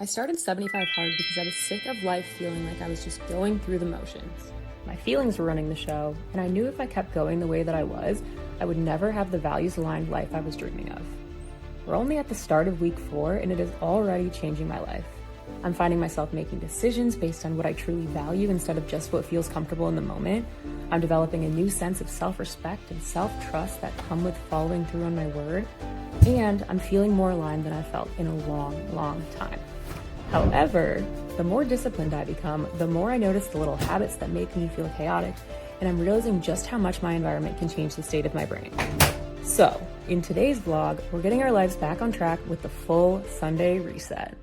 I started 75 hard because I was sick of life feeling like I was just going through the motions. My feelings were running the show, and I knew if I kept going the way that I was, I would never have the values-aligned life I was dreaming of. We're only at the start of week 4, and it is already changing my life. I'm finding myself making decisions based on what I truly value instead of just what feels comfortable in the moment. I'm developing a new sense of self-respect and self-trust that come with following through on my word, and I'm feeling more aligned than I felt in a long, long time. However, the more disciplined I become, the more I notice the little habits that make me feel chaotic, and I'm realizing just how much my environment can change the state of my brain. So, in today's vlog, we're getting our lives back on track with the full Sunday reset.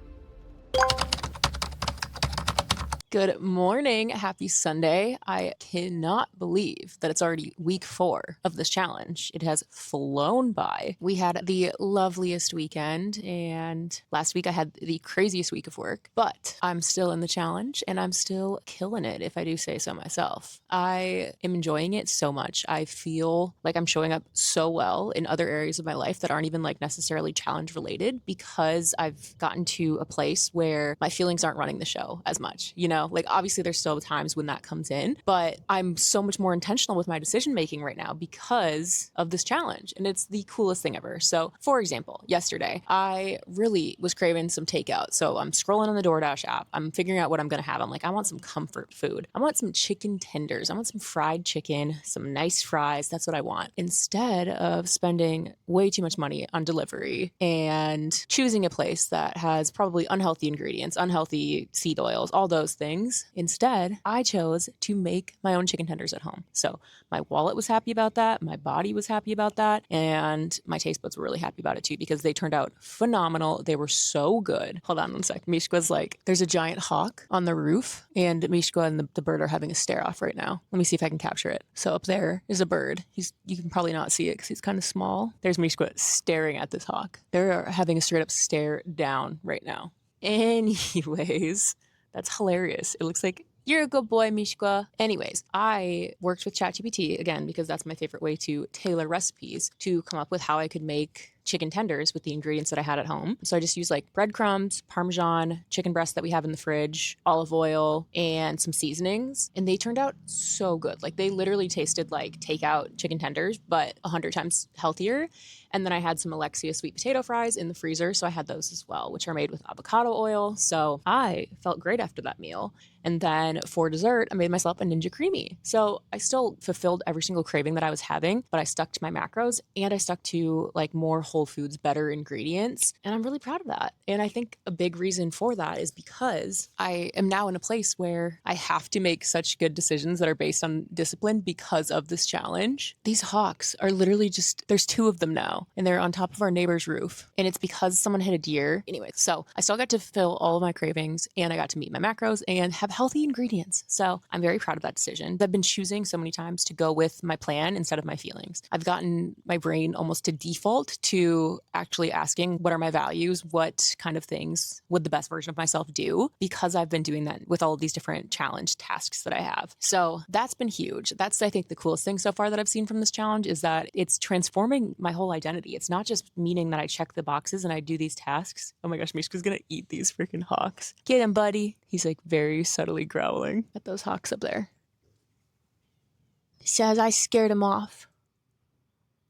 Good morning. Happy Sunday. I cannot believe that it's already week 4 of this challenge. It has flown by. We had the loveliest weekend, and last week I had the craziest week of work, but I'm still in the challenge and I'm still killing it, if I do say so myself. I am enjoying it so much. I feel like I'm showing up so well in other areas of my life that aren't even like necessarily challenge related, because I've gotten to a place where my feelings aren't running the show as much, like obviously there's still times when that comes in, but I'm so much more intentional with my decision making right now because of this challenge, and it's the coolest thing ever. So for example, yesterday I really was craving some takeout, so I'm scrolling on the DoorDash app, I'm figuring out what I'm gonna have. I'm like, I want some comfort food, I want some chicken tenders, I want some fried chicken, some nice fries. That's what I want, instead of spending way too much money on delivery and choosing a place that has probably unhealthy ingredients, unhealthy seed oils, all those things. Instead, I chose to make my own chicken tenders at home. So my wallet was happy about that, my body was happy about that, and my taste buds were really happy about it too, because they turned out phenomenal. They were so good. Hold on one sec. Mishka's like, there's a giant hawk on the roof, and Mishka and the bird are having a stare off right now. Let me see if I can capture it. So up there is a bird. You can probably not see it because he's kind of small. There's Mishka staring at this hawk. They're having a straight up stare down right now. Anyways, that's hilarious. It looks like you're a good boy, Mishka. Anyways, I worked with ChatGPT again because that's my favorite way to tailor recipes, to come up with how I could make chicken tenders with the ingredients that I had at home. So I just used like breadcrumbs, Parmesan, chicken breast that we have in the fridge, olive oil, and some seasonings. And they turned out so good. Like they literally tasted like takeout chicken tenders, but 100 times healthier. And then I had some Alexia sweet potato fries in the freezer, so I had those as well, which are made with avocado oil. So I felt great after that meal. And then for dessert, I made myself a Ninja Creamy. So I still fulfilled every single craving that I was having, but I stuck to my macros and I stuck to like more whole foods, better ingredients. And I'm really proud of that. And I think a big reason for that is because I am now in a place where I have to make such good decisions that are based on discipline because of this challenge. These hawks are literally just, there's 2 of them now, and they're on top of our neighbor's roof. And it's because someone hit a deer. Anyway, so I still got to fill all of my cravings, and I got to meet my macros and have healthy ingredients. So I'm very proud of that decision. I've been choosing so many times to go with my plan instead of my feelings. I've gotten my brain almost to default to actually asking, what are my values? What kind of things would the best version of myself do? Because I've been doing that with all of these different challenge tasks that I have. So that's been huge. That's, I think, the coolest thing so far that I've seen from this challenge, is that it's transforming my whole identity. It's not just meaning that I check the boxes and I do these tasks. Oh my gosh, Mishka's gonna eat these freaking hawks. Get him, buddy. He's like very subtly growling at those hawks up there. Says I scared him off.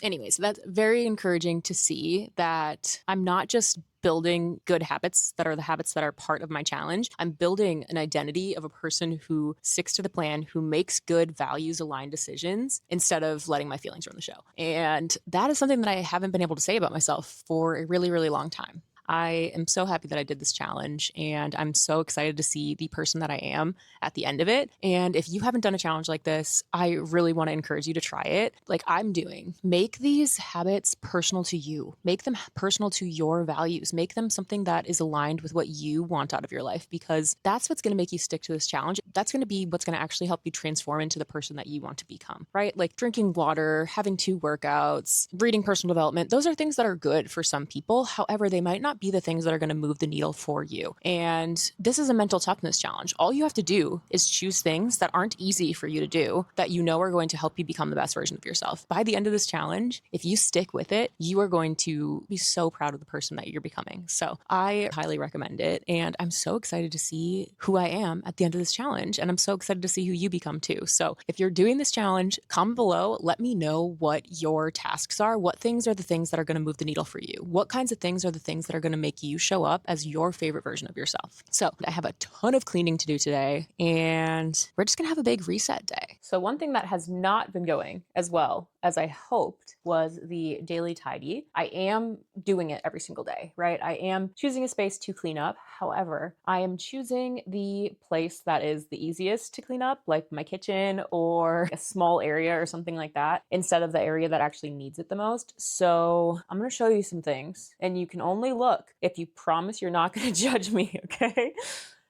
Anyways, that's very encouraging to see that I'm not just building good habits that are the habits that are part of my challenge. I'm building an identity of a person who sticks to the plan, who makes good values aligned decisions instead of letting my feelings run the show. And that is something that I haven't been able to say about myself for a really, really long time. I am so happy that I did this challenge, and I'm so excited to see the person that I am at the end of it. And if you haven't done a challenge like this, I really want to encourage you to try it like I'm doing. Make these habits personal to you. Make them personal to your values. Make them something that is aligned with what you want out of your life, because that's what's going to make you stick to this challenge. That's going to be what's going to actually help you transform into the person that you want to become, right? Like drinking water, having 2 workouts, reading personal development. Those are things that are good for some people. However, they might not not be the things that are going to move the needle for you. And this is a mental toughness challenge. All you have to do is choose things that aren't easy for you to do that you know are going to help you become the best version of yourself. By the end of this challenge, if you stick with it, you are going to be so proud of the person that you're becoming. So I highly recommend it. And I'm so excited to see who I am at the end of this challenge. And I'm so excited to see who you become too. So if you're doing this challenge, comment below, let me know what your tasks are. What things are the things that are going to move the needle for you? What kinds of things are the things that are going to make you show up as your favorite version of yourself? So I have a ton of cleaning to do today, and we're just going to have a big reset day. So one thing that has not been going as well as I hoped was the daily tidy. I am doing it every single day, right? I am choosing a space to clean up. However, I am choosing the place that is the easiest to clean up, like my kitchen or a small area or something like that, instead of the area that actually needs it the most. So I'm going to show you some things, and you can only look if you promise you're not going to judge me, okay?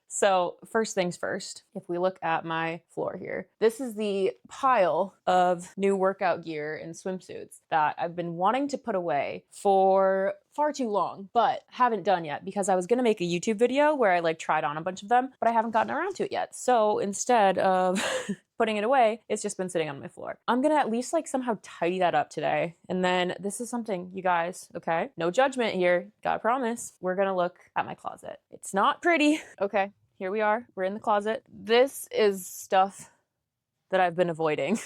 So first things first, if we look at my floor here, this is the pile of new workout gear and swimsuits that I've been wanting to put away for far too long, but haven't done yet because I was going to make a YouTube video where I tried on a bunch of them, but I haven't gotten around to it yet. So instead of putting it away, it's just been sitting on my floor. I'm going to at least somehow tidy that up today. And then this is something, you guys, okay? No judgment here. Gotta promise. We're going to look at my closet. It's not pretty. Okay. Here we are. We're in the closet. This is stuff that I've been avoiding.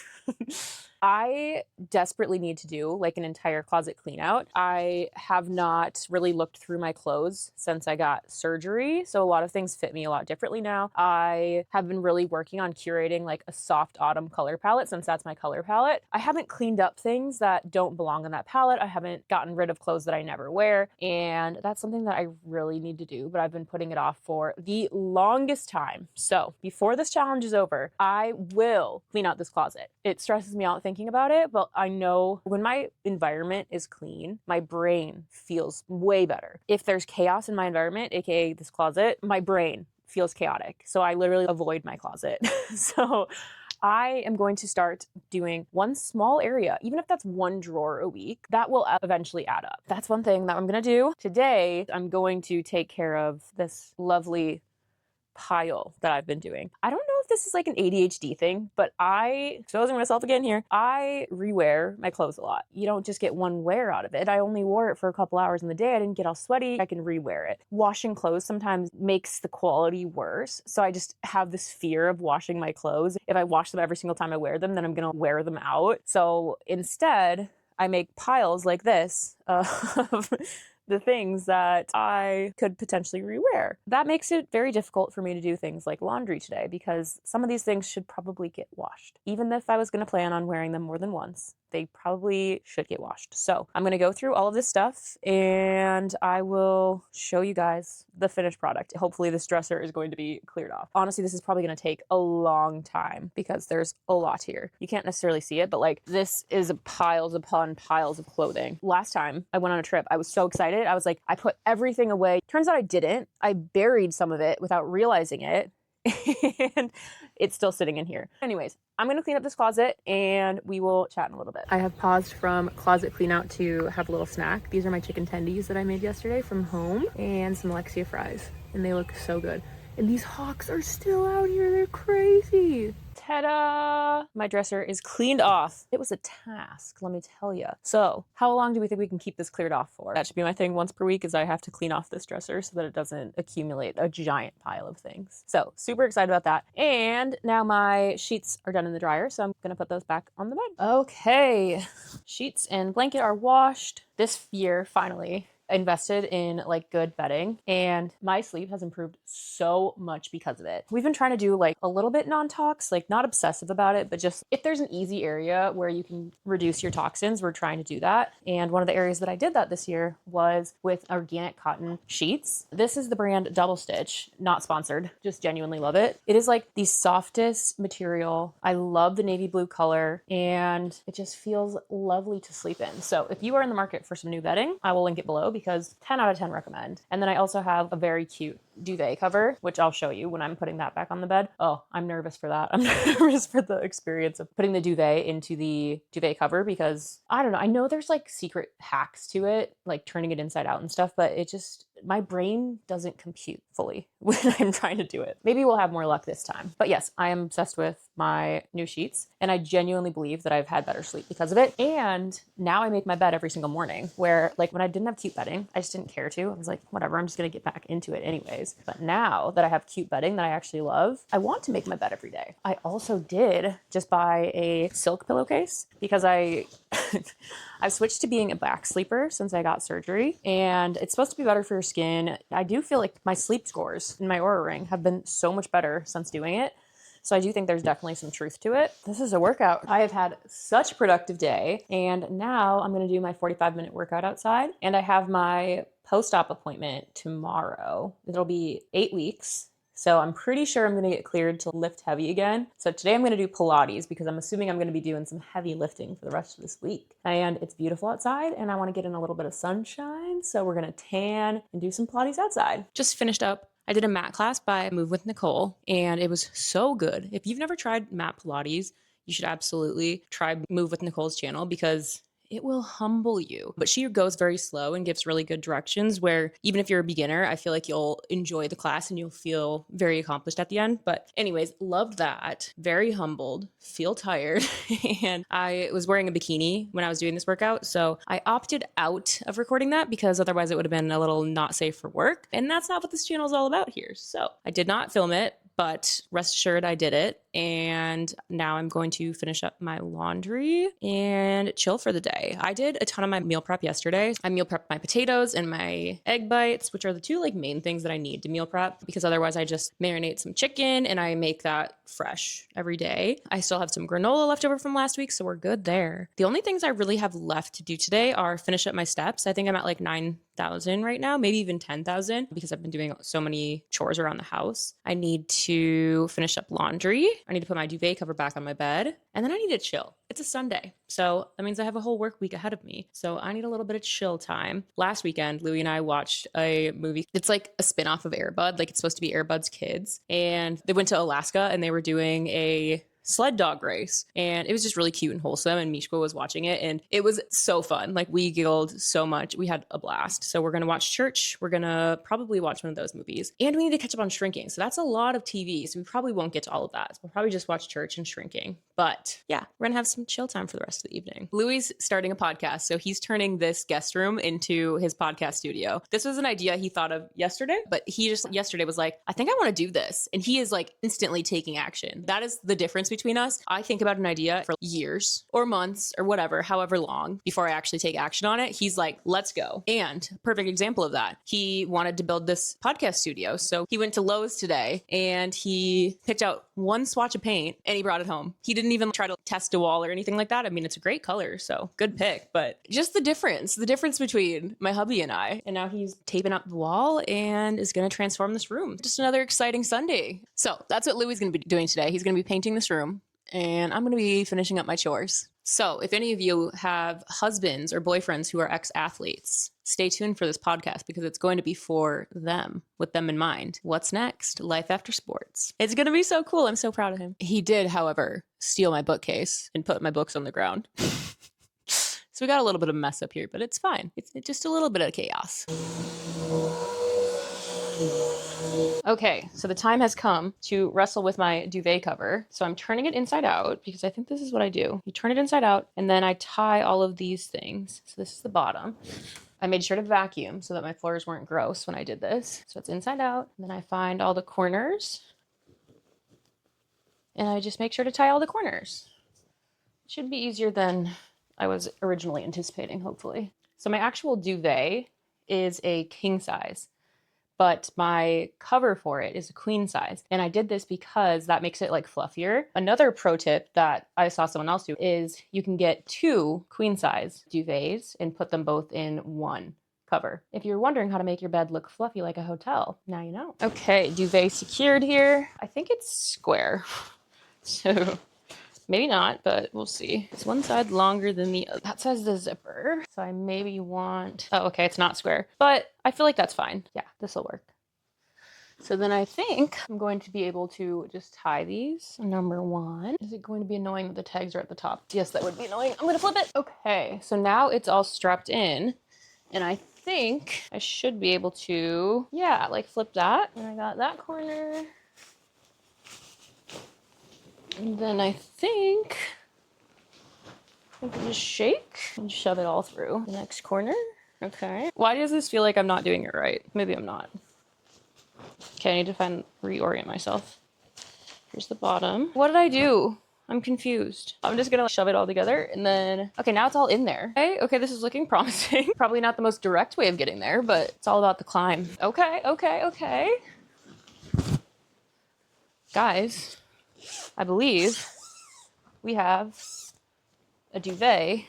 I desperately need to do an entire closet clean out. I have not really looked through my clothes since I got surgery, so a lot of things fit me a lot differently now. I have been really working on curating a soft autumn color palette, since that's my color palette. I haven't cleaned up things that don't belong in that palette. I haven't gotten rid of clothes that I never wear, and that's something that I really need to do, but I've been putting it off for the longest time. So before this challenge is over, I will clean out this closet. It stresses me out thinking about it, but I know when my environment is clean, my brain feels way better. If there's chaos in my environment, aka this closet, my brain feels chaotic. So I literally avoid my closet. So I am going to start doing one small area, even if that's one drawer a week, that will eventually add up. That's one thing that I'm going to do. Today, I'm going to take care of this lovely pile that I've been doing. I don't know if this is an ADHD thing, but exposing myself again here, I rewear my clothes a lot. You don't just get one wear out of it. I only wore it for a couple hours in the day. I didn't get all sweaty. I can rewear it. Washing clothes sometimes makes the quality worse. So I just have this fear of washing my clothes. If I wash them every single time I wear them, then I'm going to wear them out. So instead, I make piles like this of the things that I could potentially rewear. That makes it very difficult for me to do things like laundry today, because some of these things should probably get washed. Even if I was going to plan on wearing them more than once, they probably should get washed. So I'm going to go through all of this stuff and I will show you guys the finished product. Hopefully this dresser is going to be cleared off. Honestly, this is probably going to take a long time because there's a lot here. You can't necessarily see it, but this is piles upon piles of clothing. Last time I went on a trip, I was so excited. I was I put everything away. Turns out I didn't. I buried some of it without realizing it. And it's still sitting in here. Anyways, I'm going to clean up this closet and we will chat in a little bit. I have paused from closet clean out to have a little snack. These are my chicken tendies that I made yesterday from home, and some Alexia fries, and they look so good. And these hawks are still out here. They're crazy. Ta-da! My dresser is cleaned off. It was a task, let me tell you. So how long do we think we can keep this cleared off for? That should be my thing once per week, is I have to clean off this dresser so that it doesn't accumulate a giant pile of things. So super excited about that. And now my sheets are done in the dryer, so I'm gonna put those back on the bed. Okay, sheets and blanket are washed. This year, finally, invested in good bedding, and my sleep has improved so much because of it. We've been trying to do a little bit non-tox, not obsessive about it, but just if there's an easy area where you can reduce your toxins, we're trying to do that. And one of the areas that I did that this year was with organic cotton sheets. This is the brand Double Stitch, not sponsored, just genuinely love it. It is the softest material. I love the navy blue color, and it just feels lovely to sleep in. So if you are in the market for some new bedding, I will link it below, because 10 out of 10 recommend. And then I also have a very cute duvet cover, which I'll show you when I'm putting that back on the bed. Oh, I'm nervous for that. I'm nervous for the experience of putting the duvet into the duvet cover, because I don't know. I know there's secret hacks to it, turning it inside out and stuff, but it just my brain doesn't compute fully when I'm trying to do it. Maybe we'll have more luck this time. But yes, I am obsessed with my new sheets, and I genuinely believe that I've had better sleep because of it. And now I make my bed every single morning, where like when I didn't have cute bedding, I just didn't care to. I was like, whatever, I'm just gonna get back into it anyways. But now that I have cute bedding that I actually love, I want to make my bed every day. I also did just buy a silk pillowcase because I've switched to being a back sleeper since I got surgery, and it's supposed to be better for your skin. I do feel like my sleep scores in my Aura Ring have been so much better since doing it. So I do think there's definitely some truth to it. This is a workout. I have had such a productive day, and now I'm going to do my 45-minute workout outside, and I have my post-op appointment tomorrow. It'll be 8 weeks. So I'm pretty sure I'm going to get cleared to lift heavy again. So today I'm going to do Pilates because I'm assuming I'm going to be doing some heavy lifting for the rest of this week. And it's beautiful outside and I want to get in a little bit of sunshine. So we're going to tan and do some Pilates outside. Just finished up. I did a mat class by Move with Nicole and it was so good. If you've never tried mat Pilates, you should absolutely try Move with Nicole's channel because it will humble you. But she goes very slow and gives really good directions where even if you're a beginner, I feel like you'll enjoy the class and you'll feel very accomplished at the end. But anyways, loved that. Very humbled, feel tired. And I was wearing a bikini when I was doing this workout. So I opted out of recording that because otherwise it would have been a little not safe for work. And that's not what this channel is all about here. So I did not film it, but rest assured I did it. And now I'm going to finish up my laundry and chill for the day. I did a ton of my meal prep yesterday. I meal prepped my potatoes and my egg bites, which are the two like main things that I need to meal prep because otherwise I just marinate some chicken and I make that fresh every day. I still have some granola left over from last week, so we're good there. The only things I really have left to do today are finish up my steps. I think I'm at like 9,000 right now, maybe even 10,000 because I've been doing so many chores around the house. I need to finish up laundry. I need to put my duvet cover back on my bed, and then I need to chill. It's a Sunday, so that means I have a whole work week ahead of me. So I need a little bit of chill time. Last weekend, Louie and I watched a movie. It's like a spin-off of Air Bud. Like it's supposed to be Air Bud's kids, and they went to Alaska and they were doing a sled dog race, and it was just really cute and wholesome, and Mishka was watching it and it was so fun. Like we giggled so much. We had a blast. So we're gonna watch Church. We're gonna probably watch one of those movies, and we need to catch up on Shrinking. So that's a lot of TV, so we probably won't get to all of that. So we'll probably just watch Church and Shrinking. But yeah, we're gonna have some chill time for the rest of the evening. Louie's starting a podcast, so he's turning this guest room into his podcast studio. This was an idea he thought of yesterday, but he just yesterday was like, I think I want to do this, and he is like instantly taking action. That is the difference between us. I think about an idea for years or months or whatever, however long before I actually take action on it. He's like, let's go. And perfect example of that. He wanted to build this podcast studio. So he went to Lowe's today and he picked out one swatch of paint and he brought it home. He didn't even try to test a wall or anything like that. I mean, it's a great color, so good pick, but just the difference between my hubby and I. And now he's taping up the wall and is going to transform this room. Just another exciting Sunday. So that's what Louie's going to be doing today. He's going to be painting this room, and I'm going to be finishing up my chores. So if any of you have husbands or boyfriends who are ex-athletes, stay tuned for this podcast because it's going to be for them, with them in mind. What's next? Life after sports. It's going to be so cool. I'm so proud of him. He did, however, steal my bookcase and put my books on the ground. So we got a little bit of a mess up here, but it's fine. It's just a little bit of chaos. Okay, so the time has come to wrestle with my duvet cover. So I'm turning it inside out because I think this is what I do. You turn it inside out and then I tie all of these things. So this is the bottom. I made sure to vacuum so that my floors weren't gross when I did this. So it's inside out. And then I find all the corners and I just make sure to tie all the corners. It should be easier than I was originally anticipating, hopefully. So my actual duvet is a king size, but my cover for it is a queen size. And I did this because that makes it like fluffier. Another pro tip that I saw someone else do is you can get 2 queen size duvets and put them both in one cover. If you're wondering how to make your bed look fluffy like a hotel, now you know. Okay, duvet secured here. I think it's square. So maybe not, but we'll see. It's one side longer than the other. That says the zipper. So I maybe want, oh, okay, it's not square, but I feel like that's fine. Yeah, this will work. So then I think I'm going to be able to just tie these. Number 1. Is it going to be annoying that the tags are at the top? Yes, that would be annoying. I'm going to flip it. Okay, so now it's all strapped in. And I think I should be able to, yeah, like flip that. And I got that corner. And then I think I can just shake and shove it all through the next corner. Okay. Why does this feel like I'm not doing it right? Maybe I'm not. Okay, I need to reorient myself. Here's the bottom. What did I do? I'm confused. I'm just gonna shove it all together and then, okay, now it's all in there. Okay, this is looking promising. Probably not the most direct way of getting there, but it's all about the climb. Okay. Guys, I believe we have a duvet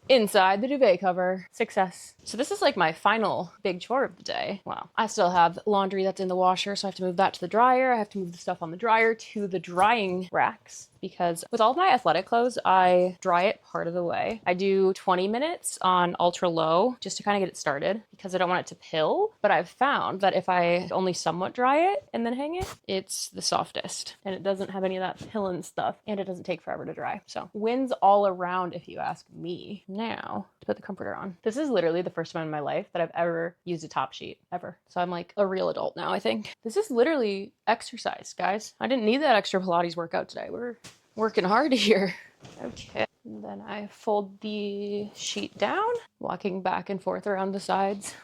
inside the duvet cover. Success. So this is like my final big chore of the day. Wow. I still have laundry that's in the washer, so I have to move that to the dryer. I have to move the stuff on the dryer to the drying racks because with all of my athletic clothes, I dry it part of the way. I do 20 minutes on ultra low just to kind of get it started because I don't want it to pill. But I've found that if I only somewhat dry it and then hang it, it's the softest and it doesn't have any of that pill and stuff and it doesn't take forever to dry. So wins all around if you ask me. Now to put the comforter on. This is literally the first time in my life that I've ever used a top sheet ever. So I'm like a real adult now, I think. This is literally exercise, guys. I didn't need that extra Pilates workout today. We're working hard here. Okay. And then I fold the sheet down, walking back and forth around the sides.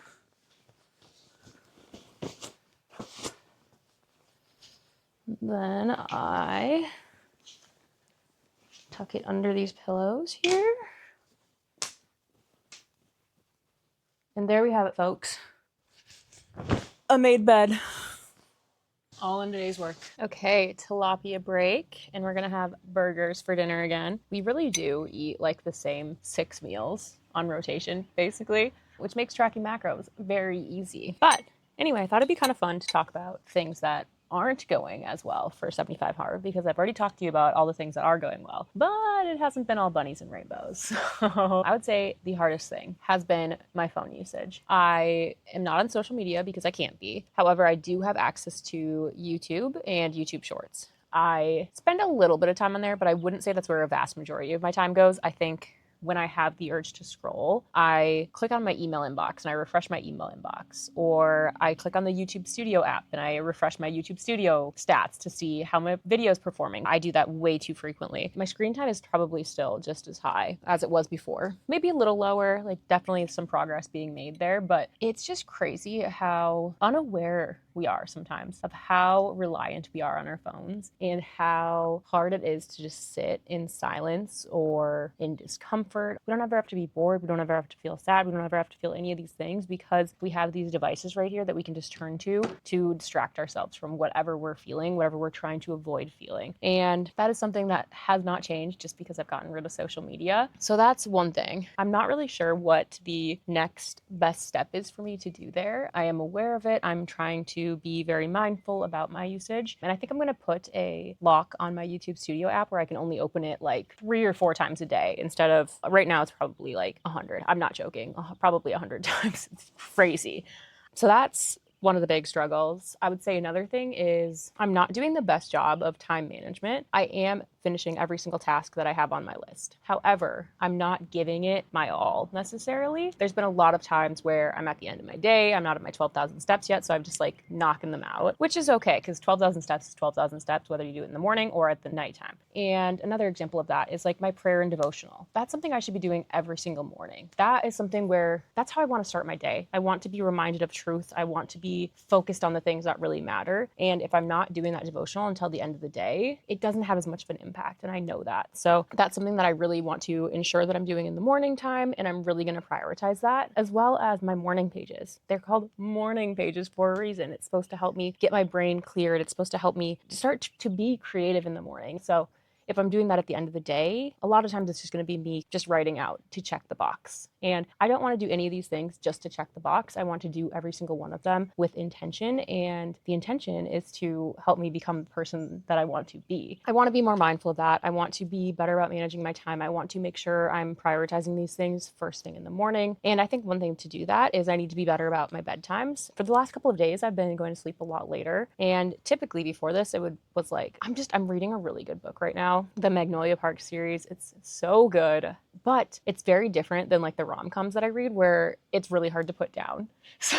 Then I tuck it under these pillows here. And there we have it, folks. A made bed. All in today's work. Okay, tilapia break, and we're gonna have burgers for dinner again. We really do eat like the same 6 meals on rotation, basically, which makes tracking macros very easy. But anyway, I thought it'd be kind of fun to talk about things that aren't going as well for 75 hard because I've already talked to you about all the things that are going well, but it hasn't been all bunnies and rainbows. So I would say the hardest thing has been my phone usage. I am not on social media because I can't be. However, I do have access to YouTube and YouTube Shorts. I spend a little bit of time on there, but I wouldn't say that's where a vast majority of my time goes. I think when I have the urge to scroll, I click on my email inbox and I refresh my email inbox, or I click on the YouTube Studio app and I refresh my YouTube Studio stats to see how my video is performing. I do that way too frequently. My screen time is probably still just as high as it was before. Maybe a little lower, like definitely some progress being made there, but it's just crazy how unaware we are sometimes of how reliant we are on our phones and how hard it is to just sit in silence or in discomfort. We don't ever have to be bored. We don't ever have to feel sad. We don't ever have to feel any of these things because we have these devices right here that we can just turn to distract ourselves from whatever we're feeling, whatever we're trying to avoid feeling. And that is something that has not changed just because I've gotten rid of social media. So that's one thing. I'm not really sure what the next best step is for me to do there. I am aware of it. I'm trying to be very mindful about my usage. And I think I'm going to put a lock on my YouTube Studio app where I can only open it like 3 or 4 times a day instead of right now it's probably like 100. I'm not joking. Probably 100 times. It's crazy. So that's one of the big struggles. I would say another thing is I'm not doing the best job of time management. I am finishing every single task that I have on my list. However, I'm not giving it my all necessarily. There's been a lot of times where I'm at the end of my day, I'm not at my 12,000 steps yet, so I'm just like knocking them out, which is okay because 12,000 steps is 12,000 steps, whether you do it in the morning or at the nighttime. And another example of that is like my prayer and devotional. That's something I should be doing every single morning. That is something where that's how I want to start my day. I want to be reminded of truth. I want to be focused on the things that really matter. And if I'm not doing that devotional until the end of the day, it doesn't have as much of an impact. And I know that. So that's something that I really want to ensure that I'm doing in the morning time. And I'm really going to prioritize that, as well as my morning pages. They're called morning pages for a reason. It's supposed to help me get my brain cleared. It's supposed to help me start to be creative in the morning. So if I'm doing that at the end of the day, a lot of times it's just going to be me just writing out to check the box. And I don't want to do any of these things just to check the box. I want to do every single one of them with intention. And the intention is to help me become the person that I want to be. I want to be more mindful of that. I want to be better about managing my time. I want to make sure I'm prioritizing these things first thing in the morning. And I think one thing to do that is I need to be better about my bedtimes. For the last couple of days, I've been going to sleep a lot later. And typically before this, was like, I'm reading a really good book right now. now, the Magnolia Park series. It's so good, but it's very different than like the rom-coms that I read where it's really hard to put down. So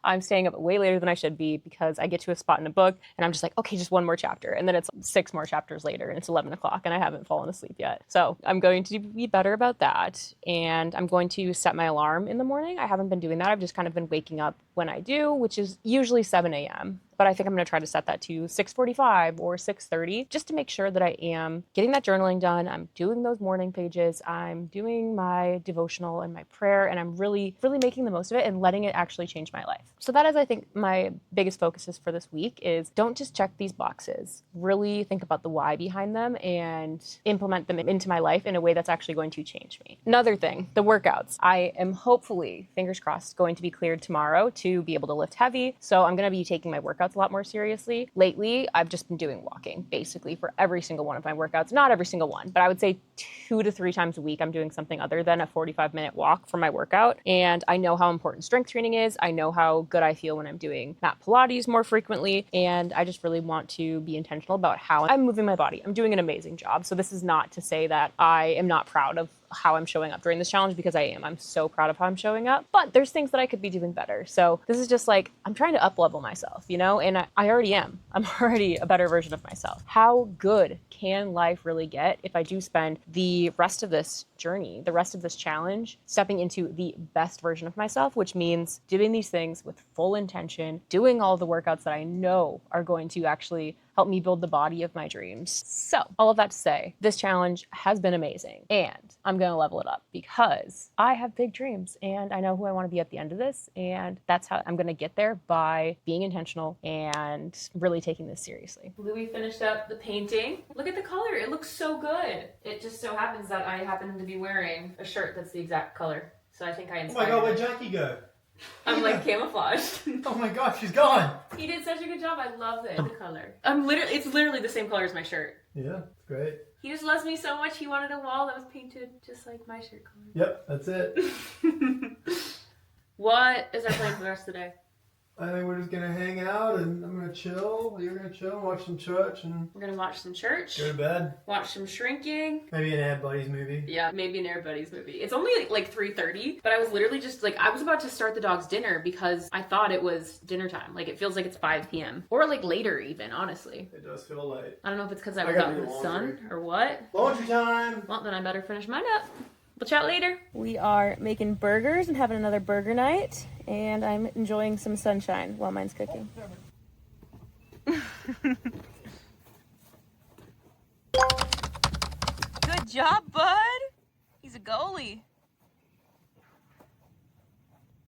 I'm staying up way later than I should be because I get to a spot in a book and I'm just like, okay, just one more chapter. And then it's 6 more chapters later and it's 11 o'clock and I haven't fallen asleep yet. So I'm going to be better about that. And I'm going to set my alarm in the morning. I haven't been doing that. I've just kind of been waking up when I do, which is usually 7 a.m. But I think I'm going to try to set that to 6:45 or 6:30 just to make sure that I am getting that journaling done. I'm doing those morning pages. I'm doing my devotional and my prayer, and I'm really, really making the most of it and letting it actually change my life. So that is, I think, my biggest focuses for this week is don't just check these boxes. Really think about the why behind them and implement them into my life in a way that's actually going to change me. Another thing, the workouts. I am hopefully, fingers crossed, going to be cleared tomorrow to be able to lift heavy. So I'm going to be taking my workouts a lot more seriously. Lately, I've just been doing walking basically for every single one of my workouts. Not every single one, but I would say 2 to 3 times a week I'm doing something other than a 45-minute walk for my workout. And I know how important strength training is. I know how good I feel when I'm doing mat Pilates more frequently. And I just really want to be intentional about how I'm moving my body. I'm doing an amazing job. So this is not to say that I am not proud of how I'm showing up during this challenge, because I am. I'm so proud of how I'm showing up, but there's things that I could be doing better. So this is just like, I'm trying to up-level myself, you know, and I already am. I'm already a better version of myself. How good can life really get if I do spend the rest of this journey, the rest of this challenge, stepping into the best version of myself, which means doing these things with full intention, doing all the workouts that I know are going to actually help me build the body of my dreams. So all of that to say, this challenge has been amazing and I'm going to level it up because I have big dreams and I know who I want to be at the end of this. And that's how I'm going to get there, by being intentional and really taking this seriously. Louis finished up the painting. Look at the color. It looks so good. It just so happens that I happen to be wearing a shirt that's the exact color. So I think I inspired. Oh my God, where'd Jackie go? I'm like camouflaged. Oh my God, she's gone. He did such a good job. I love it. The color. It's literally the same color as my shirt. Yeah, it's great. He just loves me so much. He wanted a wall that was painted just like my shirt color. Yep, that's it. What is our plan for the rest of the day? I think we're just gonna hang out and I'm gonna chill. You're gonna chill and watch some church and We're gonna watch some church. go to bed. Watch some shrinking. Maybe an Ad Buddies movie. Yeah, maybe an Air Buddies movie. It's only like 3:30, but I was literally just like, I was about to start the dog's dinner because I thought it was dinner time. Like, it feels like it's 5 p.m. or like later even, honestly. It does feel late. I don't know if it's because I was out in the sun or what. Laundry time. Well, then I better finish mine up. We'll chat later. We are making burgers and having another burger night, and I'm enjoying some sunshine while mine's cooking. Good job, bud. He's a goalie.